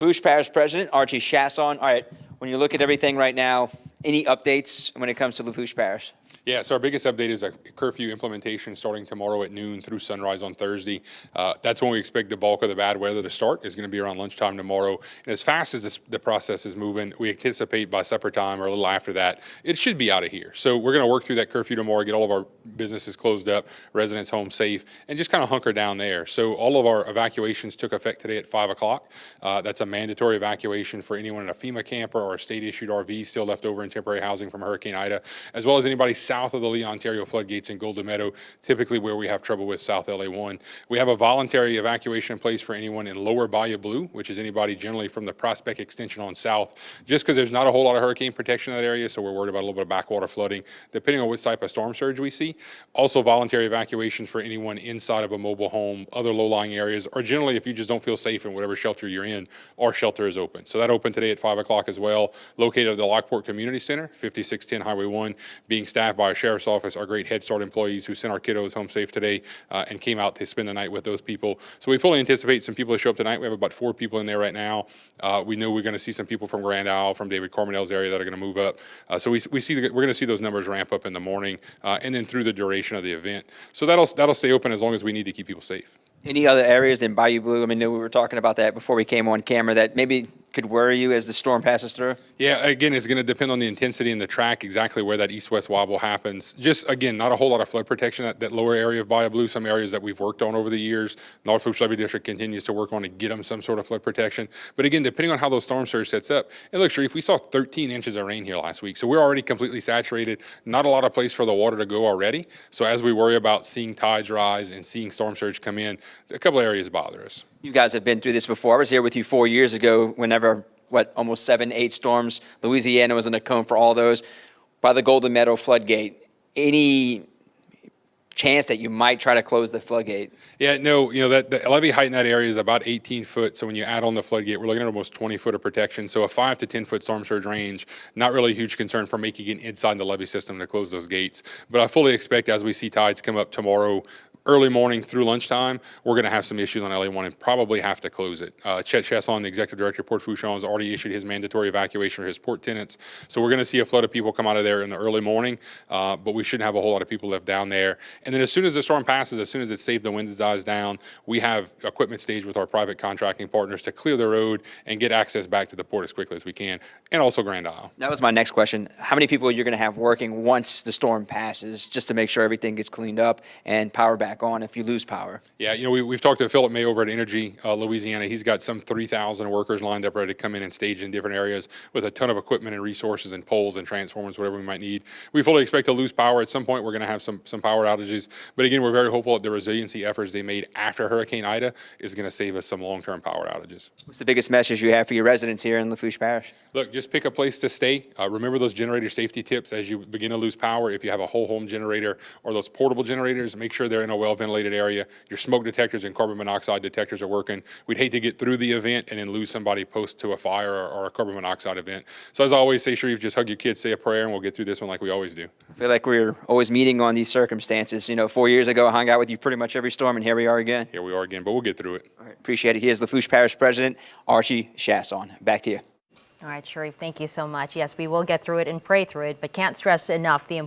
Lafourche Parish President Archie Chasson. All right, when you look at everything right now, any updates when it comes to Lafourche Parish? Yeah, so our biggest update is a curfew implementation starting tomorrow at noon through sunrise on Thursday. That's when we expect the bulk of the bad weather to start. Is going to be around lunchtime tomorrow. And as fast as the process is moving, we anticipate by supper time or a little after that, it should be out of here. So we're going to work through that curfew tomorrow, get all of our businesses closed up, residents home safe, and just kind of hunker down there. So all of our evacuations took effect today at 5 o'clock. That's a mandatory evacuation for anyone in a FEMA camper or a state-issued RV still left over in temporary housing from Hurricane Ida, as well as anybody south of the Lee, Ontario floodgates in Golden Meadow, typically where we have trouble with South LA1. We have a voluntary evacuation in place for anyone in Lower Bayou Blue, which is anybody generally from the Prospect Extension on south, just because there's not a whole lot of hurricane protection in that area, so we're worried about a little bit of backwater flooding, depending on which type of storm surge we see. Also, voluntary evacuations for anyone inside of a mobile home, other low-lying areas, or generally if you just don't feel safe in whatever shelter you're in, our shelter is open. So that opened today at 5 o'clock as well, located at the Lockport Community Center, 5610 Highway 1, being staffed by our Sheriff's Office, our great Head Start employees who sent our kiddos home safe today and came out to spend the night with those people. So we fully anticipate some people to show up tonight. We have about 4 people in there right now. We know we're going to see some people from Grand Isle, from David Cormanel's area that are going to move up. So we're going to see those numbers ramp up in the morning and then through the duration of the event. So that'll stay open as long as we need to keep people safe. Any other areas in Bayou Blue? I mean, we were talking about that before we came on camera that maybe could worry you as the storm passes through? Yeah, again, it's going to depend on the intensity and the track, exactly where that east-west wobble happens. Just, again, not a whole lot of flood protection at that lower area of Bayou Blue, some areas that we've worked on over the years. North Lafourche Levee District continues to work on to get them some sort of flood protection. But again, depending on how those storm surge sets up, and look, Sharif, we saw 13 inches of rain here last week, so we're already completely saturated. Not a lot of place for the water to go already. So as we worry about seeing tides rise and seeing storm surge come in, a couple areas bother us. You guys have been through this before. I was here with you 4 years ago whenever almost 7, 8 storms. Louisiana was in a cone for all those. By the Golden Meadow floodgate, any chance that you might try to close the floodgate? Yeah, no, that the levee height in that area is about 18 foot. So when you add on the floodgate, we're looking at almost 20 foot of protection. So a 5 to 10 foot storm surge range, not really a huge concern for making it inside the levee system to close those gates. But I fully expect as we see tides come up tomorrow, early morning through lunchtime, we're going to have some issues on LA1 and probably have to close it. Chet Chasson, the executive director of Port Fourchon, has already issued his mandatory evacuation for his port tenants. So we're going to see a flood of people come out of there in the early morning, but we shouldn't have a whole lot of people left down there. And then as soon as the storm passes, as soon as it's safe, the wind dies down, we have equipment staged with our private contracting partners to clear the road and get access back to the port as quickly as we can, and also Grand Isle. That was my next question. How many people you're going to have working once the storm passes, just to make sure everything gets cleaned up and power back on if you lose power? Yeah, we've talked to Philip May over at Energy Louisiana. He's got some 3,000 workers lined up ready to come in and stage in different areas with a ton of equipment and resources and poles and transformers, whatever we might need. We fully expect to lose power at some point. We're going to have some power outages. But again, we're very hopeful that the resiliency efforts they made after Hurricane Ida is going to save us some long-term power outages. What's the biggest message you have for your residents here in Lafourche Parish? Look, just pick a place to stay. Remember those generator safety tips as you begin to lose power. If you have a whole home generator or those portable generators, make sure they're in a well-ventilated area. Your smoke detectors and carbon monoxide detectors are working. We'd hate to get through the event and then lose somebody post to a fire or a carbon monoxide event. So as I always say, Sharif, just hug your kids, say a prayer, and we'll get through this one like we always do. I feel like we're always meeting on these circumstances. 4 years ago, I hung out with you pretty much every storm, and here we are again. Here we are again, but we'll get through it. All right, appreciate it. He is Lafourche Parish President Archie Chasson. Back to you. All right, Sharif, thank you so much. Yes, we will get through it and pray through it, but can't stress enough the importance